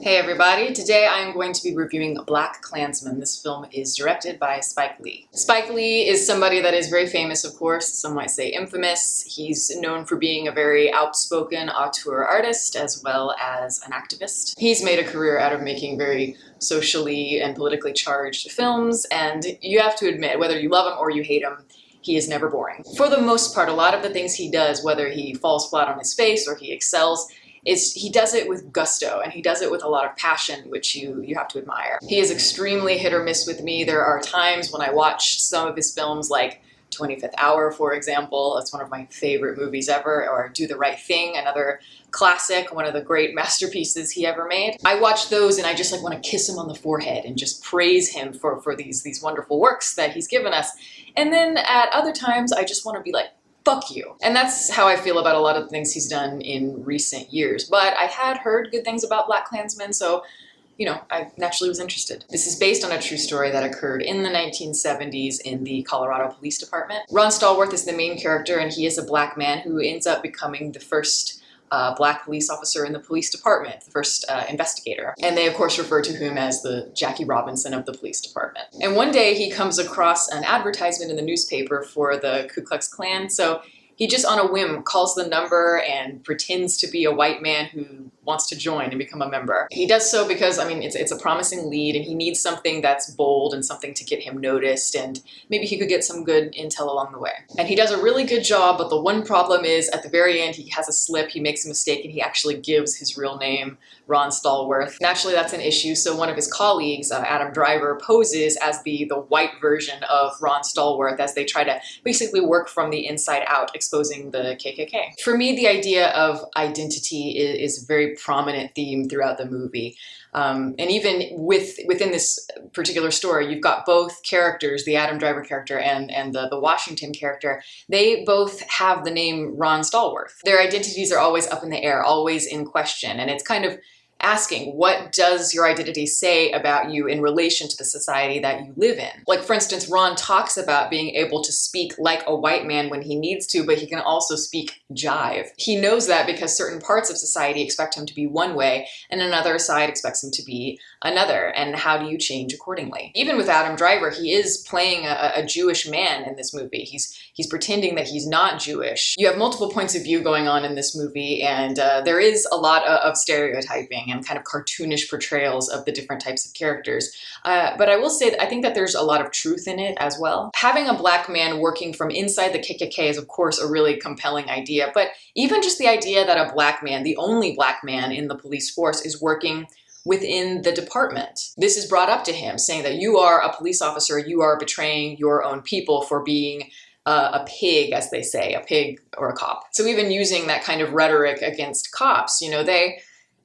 Hey everybody, today I am going to be reviewing BlacKkKlansman. This film is directed by Spike Lee. Spike Lee is somebody that is very famous, of course, some might say infamous. He's known for being a very outspoken auteur artist as well as an activist. He's made a career out of making very socially and politically charged films, and you have to admit, whether you love him or you hate him, he is never boring. For the most part, a lot of the things he does, whether he falls flat on his face or he excels, he does it with gusto, and he does it with a lot of passion, which you have to admire. He is extremely hit or miss with me. There are times when I watch some of his films, like 25th Hour, for example. That's one of my favorite movies ever, or Do the Right Thing, another classic, one of the great masterpieces he ever made. I watch those and I just want to kiss him on the forehead and just praise him for these wonderful works that he's given us. And then at other times, I just want to be like, fuck you. And that's how I feel about a lot of the things he's done in recent years. But I had heard good things about BlacKkKlansman, so I naturally was interested. This is based on a true story that occurred in the 1970s in the Colorado Police Department. Ron Stallworth is the main character, and he is a black man who ends up becoming the first black police officer in the police department, the first investigator. And they, of course, refer to him as the Jackie Robinson of the police department. And one day he comes across an advertisement in the newspaper for the Ku Klux Klan, so he just on a whim calls the number and pretends to be a white man who wants to join and become a member. He does so because, it's a promising lead, and he needs something that's bold and something to get him noticed, and maybe he could get some good intel along the way. And he does a really good job, but the one problem is at the very end he has a slip, he makes a mistake, and he actually gives his real name, Ron Stallworth. Naturally, that's an issue, so one of his colleagues, Adam Driver, poses as the white version of Ron Stallworth as they try to basically work from the inside out, exposing the KKK. For me, the idea of identity is a very prominent theme throughout the movie. And even within this particular story, you've got both characters, the Adam Driver character and the Washington character. They both have the name Ron Stallworth. Their identities are always up in the air, always in question, and it's kind of asking, what does your identity say about you in relation to the society that you live in? Like, for instance, Ron talks about being able to speak like a white man when he needs to, but he can also speak jive. He knows that because certain parts of society expect him to be one way, and another side expects him to be another. And how do you change accordingly? Even with Adam Driver, he is playing a Jewish man in this movie. He's pretending that he's not Jewish. You have multiple points of view going on in this movie, and there is a lot of stereotyping and kind of cartoonish portrayals of the different types of characters. But I will say that I think that there's a lot of truth in it as well. Having a black man working from inside the KKK is, of course, a really compelling idea, but even just the idea that a black man, the only black man in the police force, is working within the department. This is brought up to him, saying that you are a police officer, you are betraying your own people for being a pig, as they say, a pig or a cop. So even using that kind of rhetoric against cops,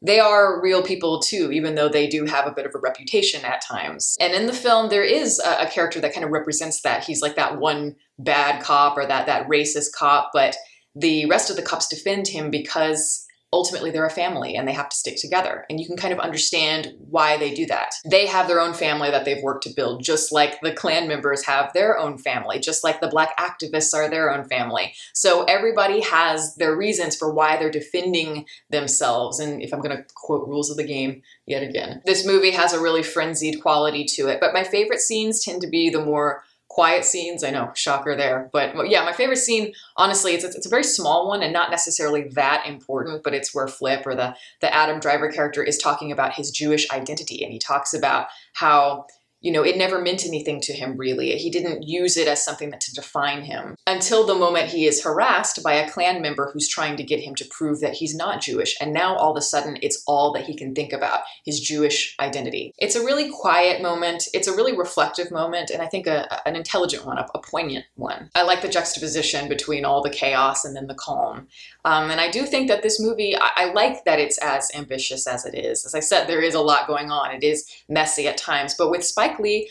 they are real people too, even though they do have a bit of a reputation at times. And in the film, there is a character that kind of represents that. He's like that one bad cop or that racist cop, but the rest of the cops defend him because ultimately they're a family and they have to stick together. And you can kind of understand why they do that. They have their own family that they've worked to build, just like the Klan members have their own family, just like the black activists are their own family. So everybody has their reasons for why they're defending themselves. And if I'm gonna quote rules of the game yet again, this movie has a really frenzied quality to it. But my favorite scenes tend to be the more quiet scenes. I know, shocker there. But yeah, my favorite scene, honestly, it's a very small one and not necessarily that important, but it's where Flip, or the Adam Driver character, is talking about his Jewish identity. And he talks about how it never meant anything to him, really. He didn't use it as something to define him until the moment he is harassed by a Klan member who's trying to get him to prove that he's not Jewish. And now all of a sudden, it's all that he can think about, his Jewish identity. It's a really quiet moment. It's a really reflective moment, and I think an intelligent one, a poignant one. I like the juxtaposition between all the chaos and then the calm. And I do think that this movie, I like that it's as ambitious as it is. As I said, there is a lot going on. It is messy at times, but with Spike Lee,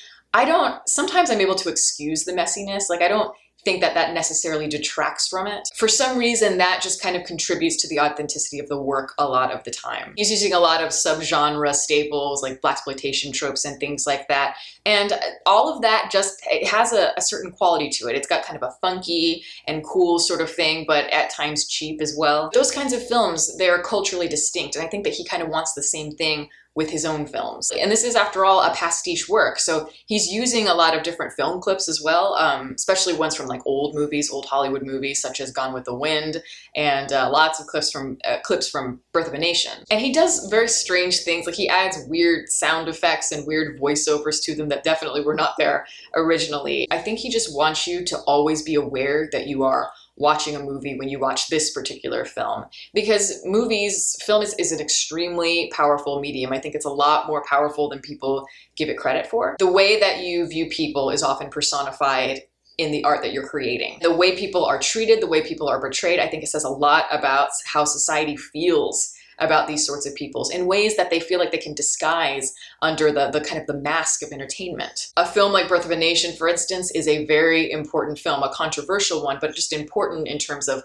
sometimes I'm able to excuse the messiness. Like, I don't think that that necessarily detracts from it. For some reason, that just kind of contributes to the authenticity of the work a lot of the time. He's using a lot of subgenre staples like blaxploitation tropes and things like that. And all of that it has a certain quality to it. It's got kind of a funky and cool sort of thing, but at times cheap as well. Those kinds of films, they're culturally distinct. And I think that he kind of wants the same thing with his own films. And this is, after all, a pastiche work. So he's using a lot of different film clips as well, especially ones from like old movies, old Hollywood movies, such as Gone with the Wind, and lots of clips from Birth of a Nation. And he does very strange things, like he adds weird sound effects and weird voiceovers to them that definitely were not there originally. I think he just wants you to always be aware that you are watching a movie when you watch this particular film, because film is an extremely powerful medium. I think it's a lot more powerful than people give it credit for. The way that you view people is often personified in the art that you're creating. The way people are treated, the way people are portrayed, I think it says a lot about how society feels about these sorts of peoples in ways that they feel like they can disguise under the kind of the mask of entertainment. A film like Birth of a Nation, for instance, is a very important film, a controversial one, but just important in terms of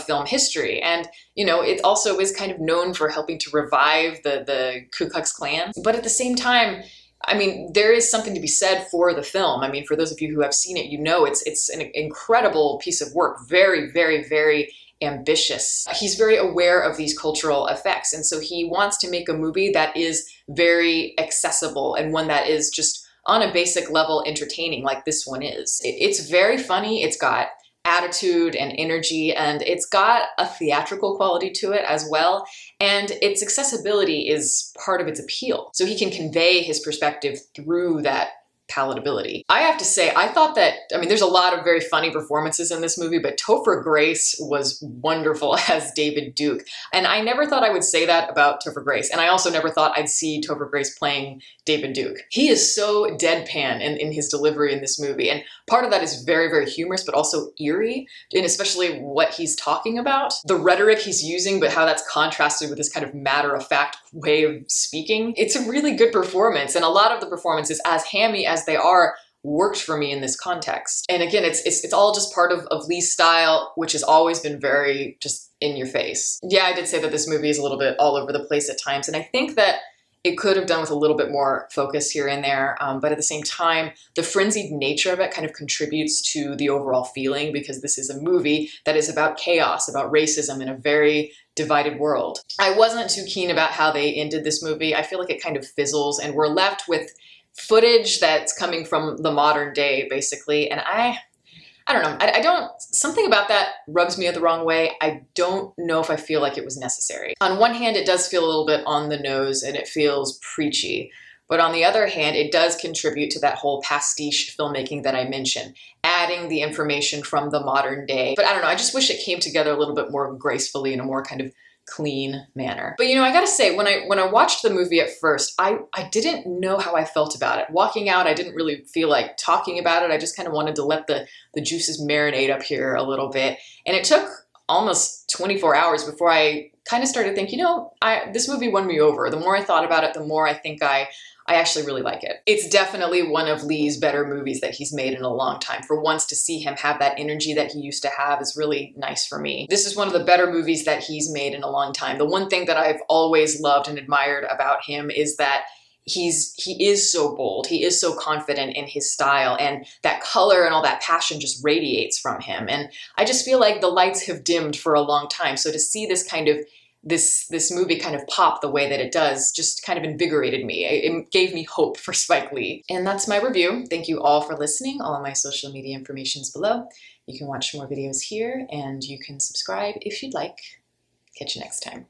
film history. And, you know, it also is kind of known for helping to revive the Ku Klux Klan. But at the same time, I mean, there is something to be said for the film. I mean, for those of you who have seen it, you know it's an incredible piece of work. Very, very, very ambitious. He's very aware of these cultural effects, and so he wants to make a movie that is very accessible and one that is just on a basic level entertaining, like this one is. It's very funny. It's got attitude and energy, and it's got a theatrical quality to it as well, and its accessibility is part of its appeal. So he can convey his perspective through that palatability. I have to say, I thought that, I mean, there's a lot of very funny performances in this movie, but Topher Grace was wonderful as David Duke. And I never thought I would say that about Topher Grace. And I also never thought I'd see Topher Grace playing David Duke. He is so deadpan in his delivery in this movie. And part of that is very, very humorous, but also eerie, and especially what he's talking about. The rhetoric he's using, but how that's contrasted with this kind of matter-of-fact way of speaking. It's a really good performance, and a lot of the performances, as hammy as they are, worked for me in this context. And again, it's all just part of Lee's style, which has always been very just in your face. Yeah, I did say that this movie is a little bit all over the place at times, and I think that it could have done with a little bit more focus here and there, but at the same time, the frenzied nature of it kind of contributes to the overall feeling, because this is a movie that is about chaos, about racism in a very divided world. I wasn't too keen about how they ended this movie. I feel like it kind of fizzles, and we're left with footage that's coming from the modern day, basically, and I don't know. Something about that rubs me the wrong way. I don't know if I feel like it was necessary. On one hand, it does feel a little bit on the nose and it feels preachy. But on the other hand, it does contribute to that whole pastiche filmmaking that I mentioned, adding the information from the modern day. But I don't know, I just wish it came together a little bit more gracefully in a more kind of clean manner. But you know, I gotta say, when I watched the movie at first, I didn't know how I felt about it. Walking out, I didn't really feel like talking about it. I just kind of wanted to let the juices marinate up here a little bit. And it took almost 24 hours before I kind of started to think, you know, this movie won me over. The more I thought about it, the more I think I actually really like it. It's definitely one of Lee's better movies that he's made in a long time. For once, to see him have that energy that he used to have is really nice for me. This is one of the better movies that he's made in a long time. The one thing that I've always loved and admired about him is that he is so bold. He is so confident in his style, and that color and all that passion just radiates from him. And I just feel like the lights have dimmed for a long time. So to see this kind of this movie kind of pop the way that it does just kind of invigorated me. It gave me hope for Spike Lee. And that's my review. Thank you all for listening. All of my social media information is below. You can watch more videos here, and you can subscribe if you'd like. Catch you next time.